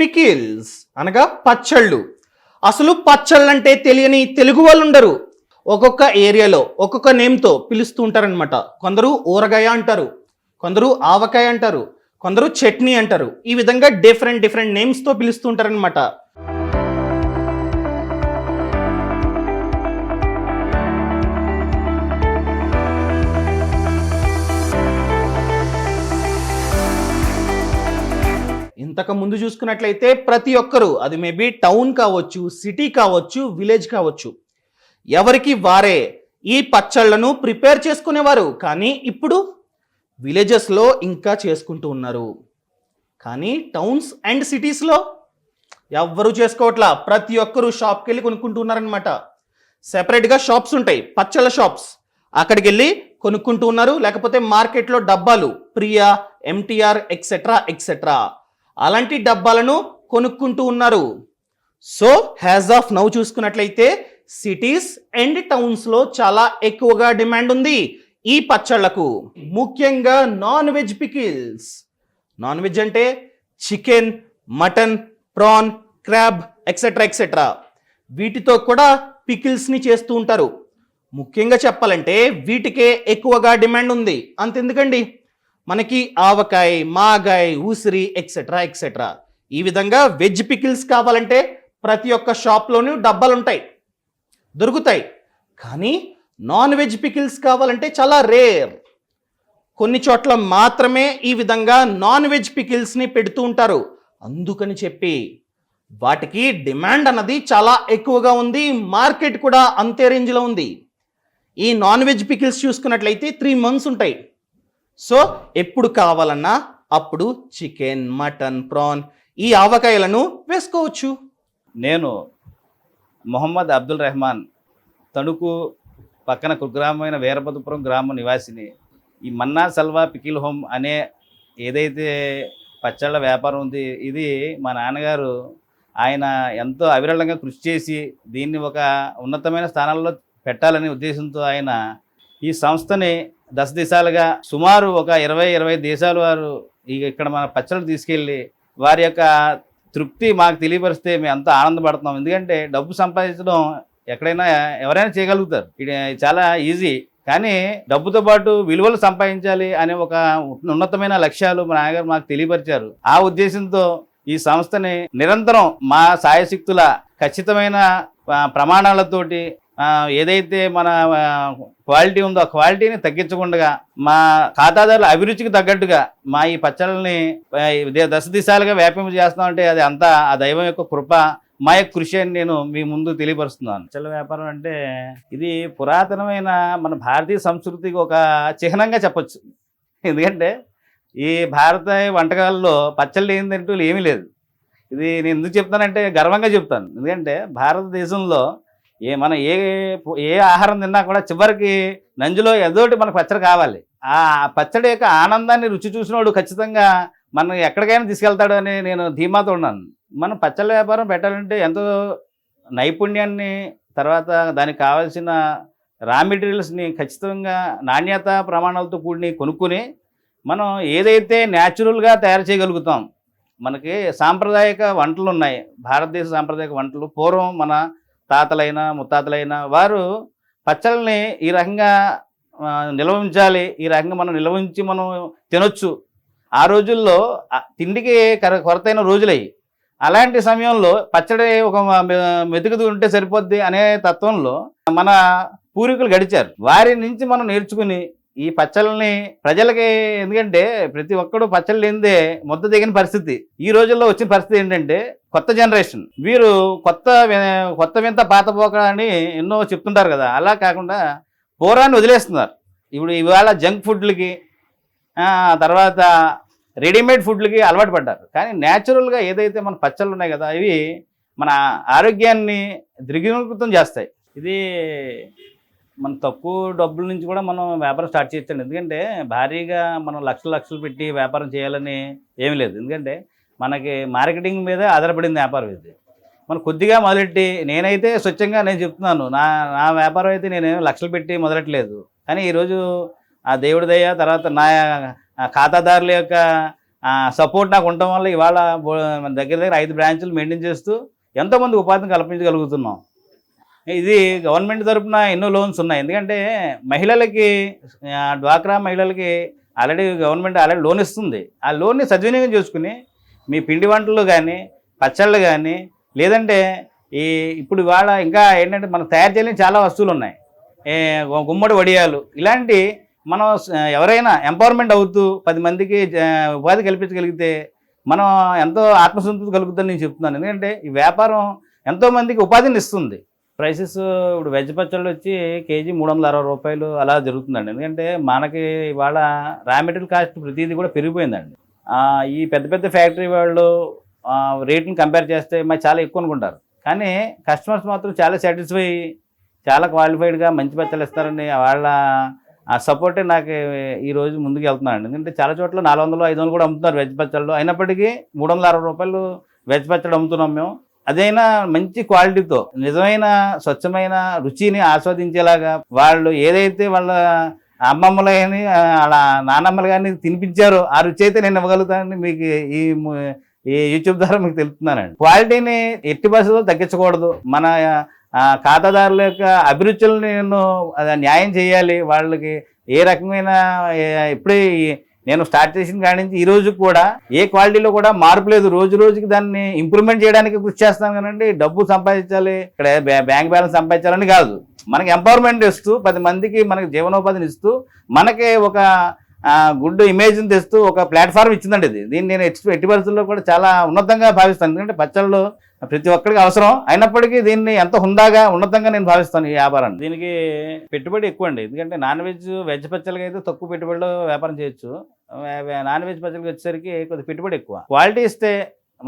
Pickles అనగా పచ్చళ్ళు. అసలు పచ్చళ్ళు అంటే తెలియని తెలుగు వాళ్ళు ఉండరు. ఒక్కొక్క ఏరియాలో ఒక్కొక్క నేమ్తో పిలుస్తూ ఉంటారనమాట. కొందరు ఊరగాయ అంటారు, కొందరు ఆవకాయ అంటారు, కొందరు చట్నీ అంటారు. ఈ విధంగా డిఫరెంట్ డిఫరెంట్ నేమ్స్తో పిలుస్తూ ఉంటారనమాట. ఇంతకు ముందు చూసుకున్నట్లయితే ప్రతి ఒక్కరు, అది మేబీ టౌన్ కావచ్చు, సిటీ కావచ్చు, విలేజ్ కావచ్చు, ఎవరికి వారే ఈ పచ్చళ్లను ప్రిపేర్ చేసుకునేవారు. కానీ ఇప్పుడు విలేజెస్లో ఇంకా చేసుకుంటూ ఉన్నారు. కానీ టౌన్స్ అండ్ సిటీస్లో ఎవ్వరూ చేసుకోవట్లా. ప్రతి ఒక్కరూ షాప్కి వెళ్ళి కొనుక్కుంటూ ఉన్నారనమాట. సెపరేట్గా షాప్స్ ఉంటాయి, పచ్చళ్ళ షాప్స్. అక్కడికి వెళ్ళి కొనుక్కుంటూ ఉన్నారు. లేకపోతే మార్కెట్లో డబ్బాలు, ప్రియా, ఎంటీఆర్ ఎక్సెట్రా ఎక్సెట్రా, అలాంటి డబ్బాలను కొనుక్కుంటూ ఉన్నారు. సో హ్యాజ్ ఆఫ్ నౌ చూసుకున్నట్లయితే సిటీస్ అండ్ టౌన్స్లో చాలా ఎక్కువగా డిమాండ్ ఉంది ఈ పచ్చళ్లకు. ముఖ్యంగా non veg pickles. Non veg అంటే chicken, mutton, prawn, crab etcetera etcetera, వీటితో కూడా పికిల్స్ని చేస్తూ ఉంటారు. ముఖ్యంగా చెప్పాలంటే వీటికే ఎక్కువగా డిమాండ్ ఉంది. అంతెందుకండి, మనకి ఆవకాయ, మాగాయ, ఉసిరి ఎక్సెట్రా ఎక్సెట్రా, ఈ విధంగా వెజ్ పికిల్స్ కావాలంటే ప్రతి ఒక్క షాప్లోనూ డబ్బాలు ఉంటాయి, దొరుకుతాయి. కానీ నాన్ వెజ్ పికిల్స్ కావాలంటే చాలా రేర్. కొన్ని చోట్ల మాత్రమే ఈ విధంగా నాన్ వెజ్ పికిల్స్ని పెడుతూ ఉంటారు. అందుకని చెప్పి వాటికి డిమాండ్ అన్నది చాలా ఎక్కువగా ఉంది. మార్కెట్ కూడా అంతే రేంజ్లో ఉంది. ఈ నాన్ వెజ్ పికిల్స్ చూసుకున్నట్లయితే 3 months ఉంటాయి. సో ఎప్పుడు కావాలన్నా అప్పుడు చికెన్, మటన్, ప్రాన్, ఈ ఆవకాయలను వేసుకోవచ్చు. నేను మొహమ్మద్ అబ్దుల్ రెహమాన్, తణుకు పక్కన కుగ్రామైన వీరభద్రపురం గ్రామ నివాసిని. ఈ మన్నా సల్వా పికిల్ హోమ్ అనే ఏదైతే పచ్చళ్ళ వ్యాపారం ఉంది, ఇది మా నాన్నగారు ఆయన ఎంతో అవిరళంగా కృషి చేసి దీన్ని ఒక ఉన్నతమైన స్థానాల్లో పెట్టాలనే ఉద్దేశంతో ఆయన ఈ సంస్థని దశ దిశాలుగా సుమారు ఒక 20 దేశాల వారు ఇక్కడ మన పచ్చళ్ళు తీసుకెళ్ళి వారి యొక్క తృప్తి మాకు తెలియపరిస్తే మేము ఎంతో ఆనందపడుతున్నాం. ఎందుకంటే డబ్బు సంపాదించడం ఎక్కడైనా ఎవరైనా చేయగలుగుతారు, ఇది చాలా ఈజీ. కానీ డబ్బుతో పాటు విలువలు సంపాదించాలి అనే ఒక ఉన్నతమైన లక్ష్యాలు మా నాన్నగారు మాకు తెలియపరిచారు. ఆ ఉద్దేశంతో ఈ సంస్థని నిరంతరం మా సాయశక్తుల ఖచ్చితమైన ప్రమాణాలతోటి ఏదైతే మన క్వాలిటీ ఉందో ఆ క్వాలిటీని తగ్గించకుండా మా ఖాతాదారుల అభిరుచికి తగ్గట్టుగా మా ఈ పచ్చళ్ళని దశ దిశాలుగా వ్యాపింప చేస్తామంటే అది అంతా ఆ దైవం యొక్క కృప, మా యొక్క కృషి అని నేను మీ ముందు తెలియపరుస్తున్నాను. పచ్చళ్ళ వ్యాపారం అంటే ఇది పురాతనమైన మన భారతీయ సంస్కృతికి ఒక చిహ్నంగా చెప్పచ్చు. ఎందుకంటే ఈ భారతీయ వంటకాల్లో పచ్చళ్ళు ఏంటంటూ ఏమీ లేదు. ఇది నేను ఎందుకు చెప్తానంటే గర్వంగా చెప్తాను. ఎందుకంటే భారతదేశంలో మనం ఏ ఆహారం తిన్నా కూడా చివరికి నంజులో ఏదోటి మనకు పచ్చడి కావాలి. ఆ పచ్చడి యొక్క ఆనందాన్ని రుచి చూసినోడు ఖచ్చితంగా మనం ఎక్కడికైనా తీసుకెళ్తాడు అని నేను ధీమాతో ఉన్నాను. మనం పచ్చళ్ళ వ్యాపారం పెట్టాలంటే ఎంతో నైపుణ్యాన్ని, తర్వాత దానికి కావాల్సిన రా మెటీరియల్స్ని ఖచ్చితంగా నాణ్యత ప్రమాణాలతో కూడిని కొనుక్కొని మనం ఏదైతే న్యాచురల్గా తయారు చేయగలుగుతాం. మనకి సాంప్రదాయక వంటలు ఉన్నాయి, భారతదేశ సాంప్రదాయక వంటలు. పూర్వం మన తాతలైనా ముత్తాతలైనా వారు పచ్చళ్ళని ఈ రకంగా నిల్వ ఉంచాలి, ఈ రకంగా మనం నిల్వ ఉంచి మనం తినొచ్చు. ఆ రోజుల్లో తిండికి కొరతైన రోజులయ్యి. అలాంటి సమయంలో పచ్చడి ఒక మెతుకుతూ ఉంటే సరిపోద్ది అనే తత్వంలో మన పూర్వీకులు గడిచారు. వారి నుంచి మనం నేర్చుకుని ఈ పచ్చళ్ళని ప్రజలకి, ఎందుకంటే ప్రతి ఒక్కడు పచ్చళ్ళు లేనిదే ముద్ద దిగిన పరిస్థితి. ఈ రోజుల్లో వచ్చిన పరిస్థితి ఏంటంటే కొత్త జనరేషన్ వీరు కొత్త వింత పాతపోక అని ఎన్నో చెప్తుంటారు కదా, అలా కాకుండా పూర్వాన్ని వదిలేస్తున్నారు. ఇప్పుడు ఇవాళ జంక్ ఫుడ్లకి తర్వాత రెడీమేడ్ ఫుడ్లకి అలవాటు పడ్డారు. కానీ న్యాచురల్గా ఏదైతే మన పచ్చళ్ళు ఉన్నాయి కదా, ఇవి మన ఆరోగ్యాన్ని ద్విగుణీకృతం చేస్తాయి. ఇది మన తక్కువ డబ్బుల నుంచి కూడా మనం వ్యాపారం స్టార్ట్ చేయొచ్చండి. ఎందుకంటే భారీగా మనం లక్షలు పెట్టి వ్యాపారం చేయాలని ఏమీ లేదు. ఎందుకంటే మనకి మార్కెటింగ్ మీదే ఆధారపడింది వ్యాపారం ఇది. మనం కొద్దిగా మొదలెట్టి, నేనైతే స్వచ్ఛంగా నేను చెప్తున్నాను, నా వ్యాపారం అయితే నేనేం లక్షలు పెట్టి మొదలెట్టలేదు. కానీ ఈరోజు ఆ దేవుడి దయ, తర్వాత నా ఖాతాదారుల యొక్క సపోర్ట్ నాకు ఉండటం వల్ల ఇవాళ మన దగ్గర దగ్గర 5 బ్రాంచులు మెయింటైన్ చేస్తూ ఎంతోమంది ఉపాధిని కల్పించగలుగుతున్నాం. ఇది గవర్నమెంట్ తరఫున ఎన్నో లోన్స్ ఉన్నాయి. ఎందుకంటే మహిళలకి డ్వాక్రా మహిళలకి గవర్నమెంట్ ఆల్రెడీ లోన్ ఇస్తుంది. ఆ లోన్ని సద్వినియోగం చేసుకుని మీ పిండి వంటలు కానీ, పచ్చళ్ళు కానీ, లేదంటే ఇప్పుడు ఇవాళ ఇంకా ఏంటంటే మనం తయారు చేయలేని చాలా వస్తువులు ఉన్నాయి. గుమ్మడి వడియాలు ఇలాంటి మనం ఎవరైనా ఎంపవర్మెంట్ అవుతూ 10 మందికి ఉపాధి కల్పించగలిగితే మనం ఎంతో ఆత్మసంతృప్తి కలుగుతుందని నేను చెప్తున్నాను. ఎందుకంటే ఈ వ్యాపారం ఎంతోమందికి ఉపాధిని ఇస్తుంది. ప్రైసెస్ ఇప్పుడు వెజ్ పచ్చళ్ళు వచ్చి కేజీ 360 రూపాయలు అలా జరుగుతుందండి. ఎందుకంటే మనకి ఇవాళ రా మెటీరియల్ కాస్ట్ ప్రతిదీ కూడా పెరిగిపోయిందండి. ఈ పెద్ద పెద్ద ఫ్యాక్టరీ వాళ్ళు రేట్ని కంపేర్ చేస్తే మరి చాలా ఎక్కువ అనుకుంటారు. కానీ కస్టమర్స్ మాత్రం చాలా సాటిస్ఫై, చాలా క్వాలిఫైడ్గా మంచి పచ్చళ్ళు ఇస్తారని వాళ్ళ ఆ సపోర్టే నాకు ఈరోజు ముందుకు వెళ్తున్నానండి. ఎందుకంటే చాలా చోట్ల 400, 500 కూడా అమ్ముతున్నారు వెజ్ పచ్చళ్ళు. అయినప్పటికీ 360 రూపాయలు వెజ్ పచ్చడి అమ్ముతున్నాం మేము. అదైనా మంచి క్వాలిటీతో నిజమైన స్వచ్ఛమైన రుచిని ఆస్వాదించేలాగా వాళ్ళు ఏదైతే వాళ్ళ అమ్మమ్మలు కానీ వాళ్ళ నాన్నమ్మలు కానీ తినిపించారో ఆ రుచి అయితే నేను ఇవ్వగలుగుతానని మీకు ఈ యూట్యూబ్ ద్వారా మీకు తెలుపుతున్నానండి. క్వాలిటీని ఎట్టి పరిస్థితుల్లో తగ్గించకూడదు. మన ఖాతాదారుల యొక్క అభిరుచులను నేను న్యాయం చేయాలి. వాళ్ళకి ఏ రకమైన ఇప్పుడే నేను స్టార్ట్ చేసిన కాడి నుంచి ఈ రోజు కూడా ఏ క్వాలిటీలో కూడా మార్పు లేదు. రోజు రోజుకి దాన్ని ఇంప్రూవ్మెంట్ చేయడానికి కృషి చేస్తాను కానండి. డబ్బు సంపాదించాలి, ఇక్కడ బ్యాంక్ బ్యాలెన్స్ సంపాదించాలని కాదు. మనకి ఎంపవర్మెంట్ ఇస్తూ 10 మందికి మనకి జీవనోపాధిని ఇస్తూ మనకి ఒక గుడ్ ఇమేజ్ని తెస్తూ ఒక ప్లాట్ఫామ్ ఇచ్చిందండి ఇది. దీన్ని నేను ఎట్టి పరిస్థితుల్లో కూడా చాలా ఉన్నతంగా భావిస్తాను. ఎందుకంటే పచ్చళ్ళు ప్రతి ఒక్కరికి అవసరం అయినప్పటికీ దీన్ని ఎంతో హుందాగా ఉన్నతంగా నేను భావిస్తాను ఈ వ్యాపారాన్ని. దీనికి పెట్టుబడి ఎక్కువ అండి. ఎందుకంటే వెజ్ పచ్చళ్ళకి అయితే తక్కువ పెట్టుబడిలో వ్యాపారం చేయొచ్చు. నాన్ వెజ్ పచ్చళ్ళకి వచ్చేసరికి కొద్దిగా పెట్టుబడి ఎక్కువ. క్వాలిటీ ఇస్తే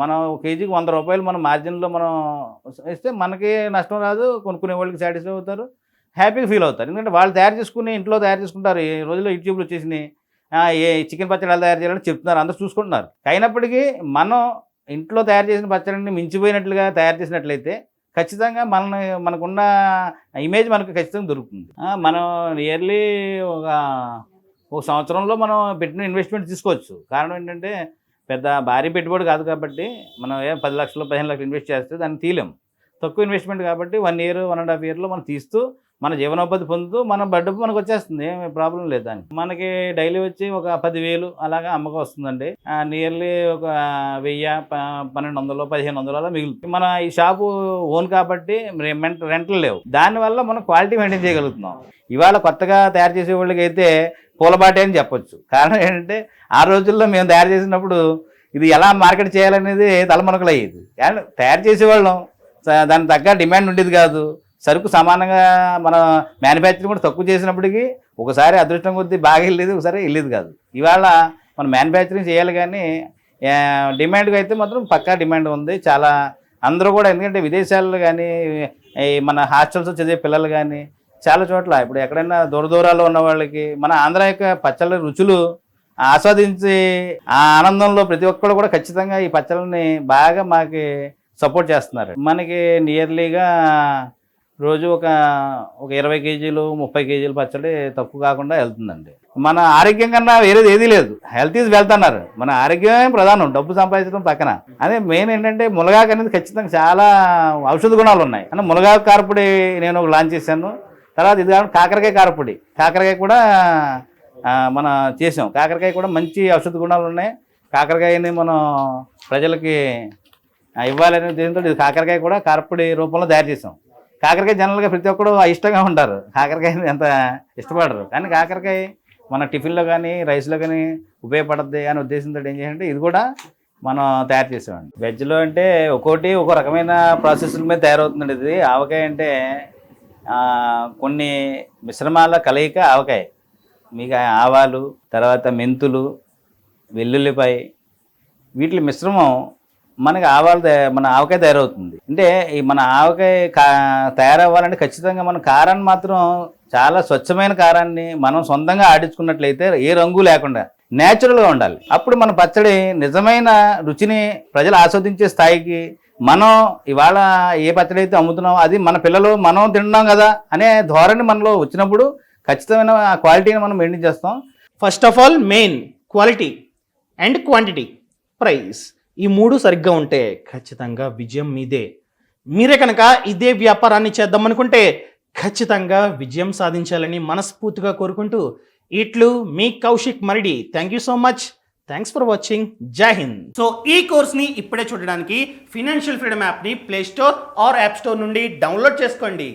మనం కేజీకి 100 రూపాయలు మనం మార్జిన్లో మనం ఇస్తే మనకి నష్టం రాదు, కొనుక్కునే వాళ్ళకి సాటిస్ఫై అవుతారు, హ్యాపీగా ఫీల్ అవుతారు. ఎందుకంటే వాళ్ళు తయారు చేసుకుని ఇంట్లో తయారు చేసుకుంటారు. ఈ రోజుల్లో యూట్యూబ్లో వచ్చేసి ఏ చికెన్ పచ్చడి ఎలా తయారు చేయాలని చెప్తున్నారు, అందరూ చూసుకుంటున్నారు. అయినప్పటికీ మనం ఇంట్లో తయారు చేసిన పచ్చడిని మించిపోయినట్లుగా తయారు చేసినట్లయితే ఖచ్చితంగా మనకున్న ఇమేజ్ మనకు ఖచ్చితంగా దొరుకుతుంది. మనం నియర్లీ ఒక సంవత్సరంలో మనం పెట్టిన ఇన్వెస్ట్మెంట్ తీసుకోవచ్చు. కారణం ఏంటంటే పెద్ద భారీ పెట్టుబడి కాదు కాబట్టి మనం 10 లక్షలు 15 లక్షలు ఇన్వెస్ట్ చేస్తే దాన్ని తీయలేం. తక్కువ ఇన్వెస్ట్మెంట్ కాబట్టి 1 ఇయర్ 1.5 ఇయర్లో మనం తీస్తూ మన జీవనోపాధి పొందుతూ మన డబ్బు మనకు వచ్చేస్తుంది. ఏమి ప్రాబ్లం లేదు దానికి. మనకి డైలీ వచ్చి ఒక 10,000 అలాగా అమ్మకం వస్తుందండి. నియర్లీ ఒక 1000, 1200, 1500 అలా మిగులుతుంది. మన ఈ షాపు ఓన్ కాబట్టి రెంట్లు లేవు. దానివల్ల మనం క్వాలిటీ మెయింటైన్ చేయగలుగుతున్నాం. ఇవాళ కొత్తగా తయారు చేసే వాళ్ళకి అయితే పూలబాటే అని చెప్పొచ్చు. కారణం ఏంటంటే ఆ రోజుల్లో మేము తయారు చేసినప్పుడు ఇది ఎలా మార్కెట్ చేయాలనేది తలమునకలు అయ్యేది. కానీ తయారు చేసేవాళ్ళం, దానికి తగ్గ డిమాండ్ ఉండేది కాదు. సరుకు సమానంగా మన మ్యానుఫ్యాక్చరింగ్ కూడా తక్కువ చేసినప్పటికీ ఒకసారి అదృష్టం కొద్దీ బాగా వెళ్ళేది, ఒకసారి వెళ్ళేది కాదు. ఇవాళ మనం మ్యానుఫ్యాక్చరింగ్ చేయాలి కానీ డిమాండ్కి అయితే మాత్రం పక్కా డిమాండ్ ఉంది. చాలా అందరూ కూడా, ఎందుకంటే విదేశాల్లో కానీ మన హాస్టల్స్ చదివే పిల్లలు కానీ చాలా చోట్ల ఇప్పుడు ఎక్కడైనా దూరాల్లో ఉన్న వాళ్ళకి మన ఆంధ్ర యొక్క పచ్చళ్ళ రుచులు ఆస్వాదించి ఆ ఆనందంలో ప్రతి ఒక్కరు కూడా ఖచ్చితంగా ఈ పచ్చళ్ళని బాగా మాకు సపోర్ట్ చేస్తున్నారు. మనకి నియర్లీగా రోజు ఒక 20 కేజీలు 30 కేజీలు పచ్చడి తక్కువ కాకుండా వెళ్తుందండి. మన ఆరోగ్యం కన్నా వేరేది ఏదీ లేదు. హెల్త్ ఈజ్ వెల్త్ అన్నారు. మన ఆరోగ్యమే ప్రధానం, డబ్బు సంపాదించడం పక్కన. అదే మెయిన్ ఏంటంటే మునగాకు అనేది ఖచ్చితంగా చాలా ఔషధ గుణాలు ఉన్నాయి. అంటే మునగాకు కారపొడి నేను ఒక లాంచ్ చేశాను. తర్వాత ఇది కాకరకాయ కారపొడి, కాకరకాయ కూడా మనం చేసాం. కాకరకాయ కూడా మంచి ఔషధ గుణాలు ఉన్నాయి. కాకరకాయని మనం ప్రజలకి ఇవ్వాలనే ఉద్దేశంతో ఇది కాకరకాయ కూడా కారపొడి రూపంలో తయారు చేసాం. కాకరకాయ జనరల్గా ప్రతి ఒక్కరు ఇష్టంగా ఉంటారు, కాకరకాయని ఎంత ఇష్టపడరు. కానీ కాకరకాయ మన టిఫిన్లో కానీ రైస్లో కానీ ఉపయోగపడుద్ది అనే ఉద్దేశంతో ఏం చేయాలంటే ఇది కూడా మనం తయారు చేసామండి. వెజ్లో అంటే ఒక్కోటి ఒక రకమైన ప్రాసెస్ల మీద తయారవుతుందండి. ఇది ఆవకాయ అంటే కొన్ని మిశ్రమాల కలయిక ఆవకాయ. మీకు ఆవాలు, తర్వాత మెంతులు, వెల్లుల్లిపాయ, వీటి మిశ్రమం మనకి మన ఆవకాయ తయారవుతుంది. అంటే ఈ మన ఆవకాయ తయారవ్వాలంటే ఖచ్చితంగా మన కారాన్ని మాత్రం చాలా స్వచ్ఛమైన కారాన్ని మనం సొంతంగా ఆడించుకున్నట్లయితే ఏ రంగు లేకుండా న్యాచురల్గా ఉండాలి. అప్పుడు మన పచ్చడి నిజమైన రుచిని ప్రజలు ఆస్వాదించే స్థాయికి మనం ఇవాళ ఏ పచ్చడి అయితే అమ్ముతున్నామో అది మన పిల్లలు మనం తింటున్నాం కదా అనే ధోరణి మనలో వచ్చినప్పుడు ఖచ్చితమైన క్వాలిటీని మనం మెయింటైన్ చేస్తాం. First of all main quality. And quantity, price, ఈ మూడు సరిగ్గా ఉంటే ఖచ్చితంగా విజయం మీదే. మీరే కనుక ఇదే వ్యాపారాన్ని చేద్దామనుకుంటే ఖచ్చితంగా విజయం సాధించాలని మనస్ఫూర్తిగా కోరుకుంటూ ఇట్లు మీ Kaushik Maridi. Thank you so much. Thanks for watching. Jai Hind. So ఈ కోర్స్ని ఇప్పుడే చూడడానికి ఫినాన్షియల్ ఫ్రీడమ్ యాప్ని Play Store or App Store నుండి డౌన్లోడ్ చేసుకోండి.